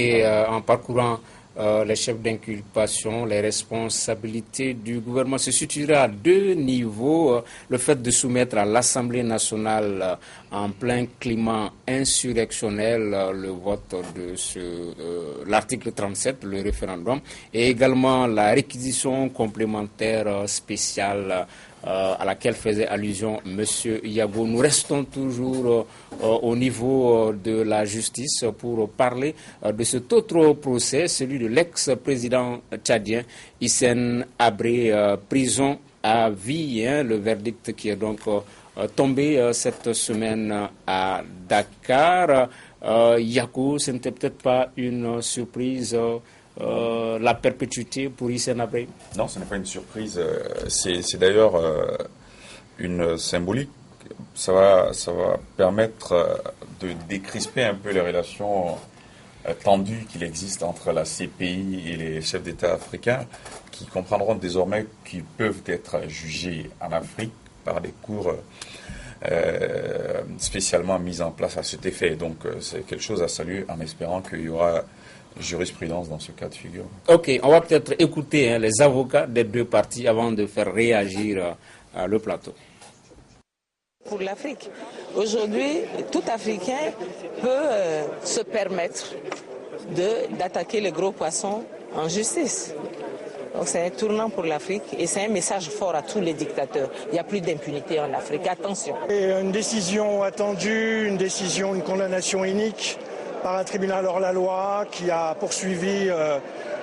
en parcourant les chefs d'inculpation, les responsabilités du gouvernement se situeraient à deux niveaux. Le fait de soumettre à l'Assemblée nationale en plein climat insurrectionnel le vote de l'article 37, le référendum, et également la réquisition complémentaire spéciale à laquelle faisait allusion M. Yago. Nous restons toujours au niveau de la justice pour parler de cet autre procès, celui de l'ex-président tchadien Hissène Habré, prison à vie, le verdict qui est donc tombé cette semaine à Dakar. Yago, ce n'était peut-être pas une surprise la perpétuité pour Hissène Habré? Non, ce n'est pas une surprise. C'est d'ailleurs une symbolique. Ça va permettre de décrisper un peu les relations tendues qu'il existe entre la CPI et les chefs d'État africains, qui comprendront désormais qu'ils peuvent être jugés en Afrique par des cours spécialement mis en place à cet effet. Donc c'est quelque chose à saluer en espérant qu'il y aura jurisprudence dans ce cas de figure. Ok, on va peut-être écouter les avocats des deux parties avant de faire réagir le plateau. Pour l'Afrique, aujourd'hui, tout Africain peut se permettre d'attaquer les gros poissons en justice. Donc c'est un tournant pour l'Afrique et c'est un message fort à tous les dictateurs. Il n'y a plus d'impunité en Afrique, attention. Et une décision attendue, une condamnation unique par un tribunal hors la loi qui a poursuivi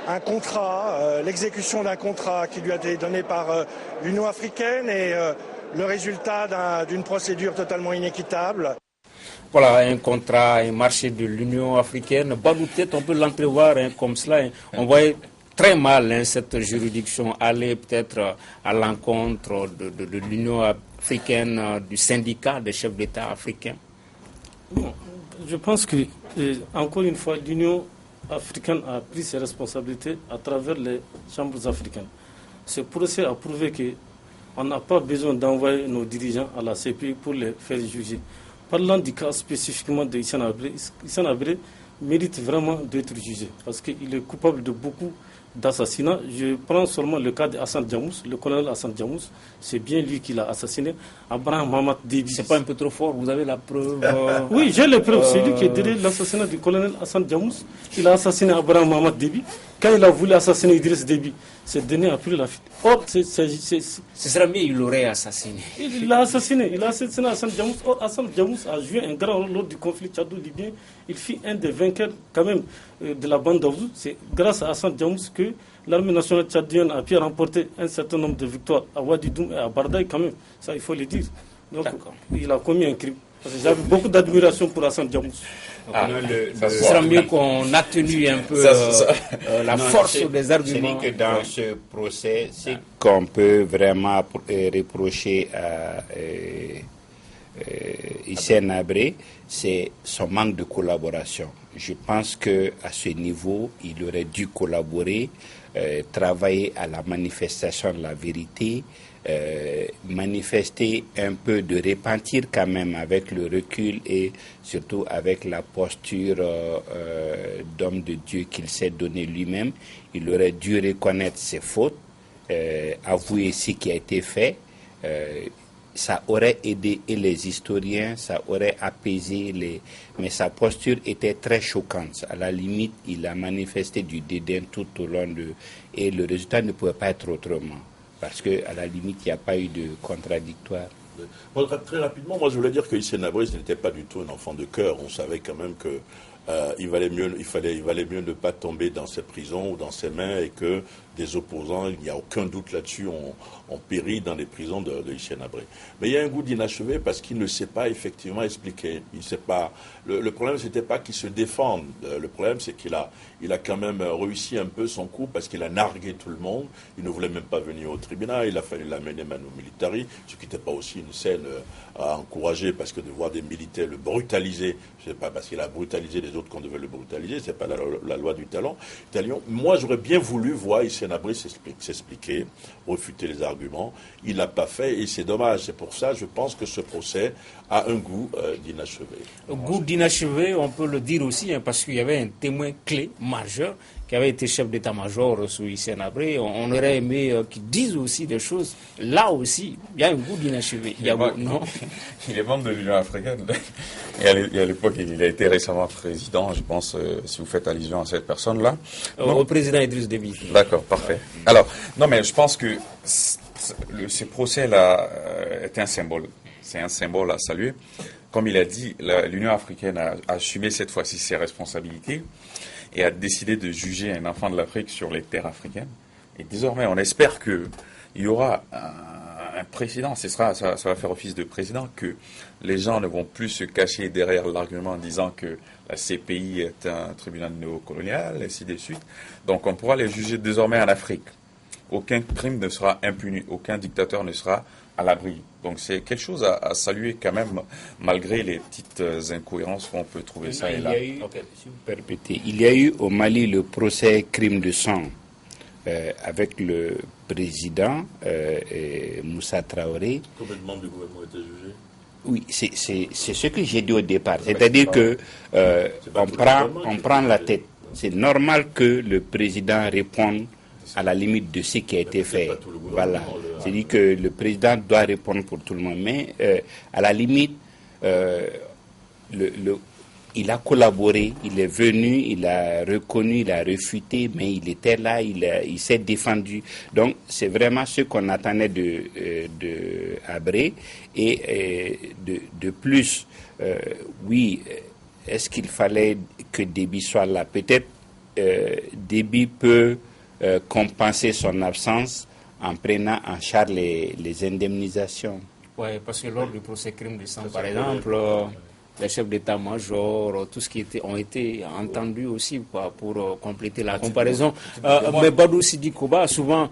un contrat, l'exécution d'un contrat qui lui a été donné par l'Union africaine et le résultat d'une procédure totalement inéquitable. Voilà, un contrat, un marché de l'Union africaine. Peut-être on peut l'entrevoir comme cela. On voyait très mal cette juridiction aller peut-être à l'encontre de l'Union africaine, du syndicat des chefs d'État africains. Bon, je pense que, encore une fois, l'Union africaine a pris ses responsabilités à travers les chambres africaines. Ce procès a prouvé qu'on n'a pas besoin d'envoyer nos dirigeants à la CPI pour les faire juger. Parlant du cas spécifiquement de Hissène Habré mérite vraiment d'être jugé parce qu'il est coupable de beaucoup d'assassinats. Je prends seulement le cas d'Hassan Djamous, le colonel Hassan Djamous. C'est bien lui qui l'a assassiné. Abraham Mamad Déby. C'est pas un peu trop fort, vous avez la preuve Oui, j'ai les preuves. C'est lui qui est derrière l'assassinat du colonel Hassan Djamous. Il a assassiné Abraham Mamad Déby. Quand il a voulu assassiner Idriss Déby, ce dernier a pris la fuite. Or, ce serait mieux, il l'aurait assassiné. Il l'a assassiné. Il a assassiné Hassan Djamous. Or, Hassan Djamous a joué un grand rôle lors du conflit tchado-libyen. Il fut un des vainqueurs quand même de la bande d'Aouzou. C'est grâce à Hassan Djamous que l'armée nationale tchadienne a pu remporter un certain nombre de victoires à Wadi Doum et à Bardaï quand même. Ça, il faut le dire. Donc, il a commis un crime. J'avais beaucoup d'admiration pour Hassan Djamous. Ce sera mieux qu'on atténue un peu la force des arguments. C'est que dans ce procès, ce qu'on peut vraiment reprocher à Hissène Habré, c'est son manque de collaboration. Je pense qu'à ce niveau, il aurait dû collaborer, travailler à la manifestation de la vérité, manifester un peu de repentir quand même avec le recul et surtout avec la posture d'homme de Dieu qu'il s'est donné lui-même. Il aurait dû reconnaître ses fautes, avouer ce qui a été fait. Ça aurait aidé et les historiens, ça aurait apaisé mais sa posture était très choquante. À la limite, il a manifesté du dédain tout au long et le résultat ne pouvait pas être autrement. Parce qu'à la limite, il n'y a pas eu de contradictoire. Bon, très rapidement, moi je voulais dire que Hissène Habré n'était pas du tout un enfant de cœur. On savait quand même que il valait mieux ne pas tomber dans ses prisons ou dans ses mains et que des opposants, il n'y a aucun doute là-dessus, ont péri dans les prisons de Hissène Habré. Mais il y a un goût d'inachevé parce qu'il ne sait pas effectivement expliquer. Il sait pas. Le problème, c'était pas qu'il se défende. Le problème, c'est qu'il a quand même réussi un peu son coup parce qu'il a nargué tout le monde. Il ne voulait même pas venir au tribunal. Il a fallu l'amener Manu Militari, ce qui n'était pas aussi une scène à encourager parce que de voir des militaires le brutaliser, c'est pas parce qu'il a brutalisé les autres qu'on devait le brutaliser. C'est pas la loi du talent. Moi, j'aurais bien voulu voir Hissène Habré s'expliquer, refuter les arguments. Il l'a pas fait et c'est dommage. C'est pour ça, je pense que ce procès a un goût d'inachevé. Goût d'inachevé, on peut le dire aussi, parce qu'il y avait un témoin clé majeur qui avait été chef d'état-major sous Hissène Habré, on aurait aimé qu'ils disent aussi des choses. Là aussi, il y a un goût d'inachevé. Non. Il est membre de l'Union africaine. Et à l'époque, il a été récemment président, je pense, si vous faites allusion à cette personne-là. Au président Idriss Déby. D'accord, parfait. Alors, non, mais je pense que ce procès-là est un symbole. C'est un symbole à saluer. Comme il a dit, l'Union africaine a assumé cette fois-ci ses responsabilités et a décidé de juger un enfant de l'Afrique sur les terres africaines. Et désormais, on espère qu'il y aura un président, ça va faire office de président, que les gens ne vont plus se cacher derrière l'argument en disant que la CPI est un tribunal néocolonial, et ainsi de suite. Donc on pourra les juger désormais en Afrique. Aucun crime ne sera impuni, aucun dictateur ne sera à l'abri. Donc c'est quelque chose à saluer quand même, malgré les petites incohérences qu'on peut trouver ça et là. Il y a eu au Mali le procès crime de sang avec le président Moussa Traoré. Combien de membres du gouvernement étaient jugés? Oui, c'est ce que j'ai dit au départ. C'est-à-dire que on prend la tête. C'est normal que le président réponde à la limite de ce qui a été fait. Voilà. C'est-à-dire que le président doit répondre pour tout le monde. Mais à la limite, il a collaboré, il est venu, il a reconnu, il a refuté, mais il était là, il s'est défendu. Donc c'est vraiment ce qu'on attendait de Habré. Et de plus, oui, est-ce qu'il fallait que Déby soit là? Peut-être Déby peut compenser son absence en prenant en charge les indemnisations. Oui, parce que lors du procès crime de sang, par exemple, les chefs d'état-major, tout ce qui ont été entendus aussi pour compléter la comparaison. Mais Badou Sidi Koba, souvent,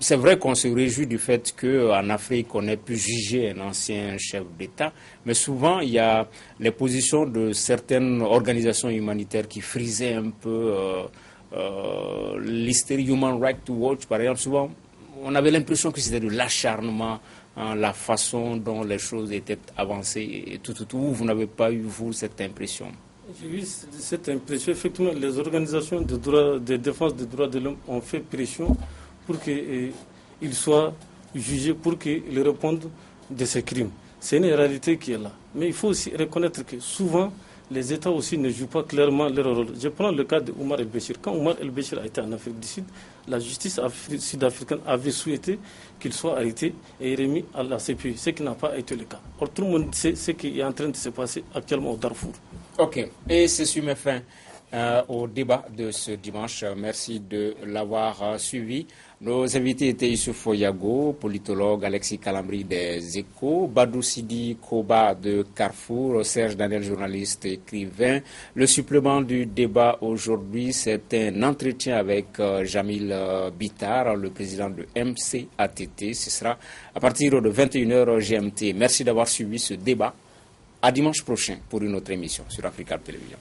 c'est vrai qu'on se réjouit du fait qu'en Afrique, on ait pu juger un ancien chef d'État, mais souvent, il y a les positions de certaines organisations humanitaires qui frisaient un peu l'hystérie Human Rights Watch, par exemple. Souvent, on avait l'impression que c'était de l'acharnement, la façon dont les choses étaient avancées et tout. Vous n'avez pas eu, vous, cette impression? J'ai eu cette impression. Effectivement, les organisations de défense des droits de l'homme ont fait pression pour qu'il soit jugé, pour qu'il réponde de ses crimes. C'est une réalité qui est là. Mais il faut aussi reconnaître que souvent, les États aussi ne jouent pas clairement leur rôle. Je prends le cas de Omar el-Béchir. Quand Omar el-Béchir a été en Afrique du Sud, la justice sud-africaine avait souhaité qu'il soit arrêté et remis à la CPI, ce qui n'a pas été le cas. Or, tout le monde sait ce qui est en train de se passer actuellement au Darfour. Ok, et c'est sur mes fins au débat de ce dimanche. Merci de l'avoir suivi. Nos invités étaient Youssouf Yago, politologue, Alexis Calambri des Échos, Badou Sidi Koba de Carrefour, Serge Daniel, journaliste, écrivain. Le supplément du débat aujourd'hui, c'est un entretien avec Jamil Bitar, le président de MCATT. Ce sera à partir de 21h GMT. Merci d'avoir suivi ce débat. À dimanche prochain pour une autre émission sur Africa Télévision.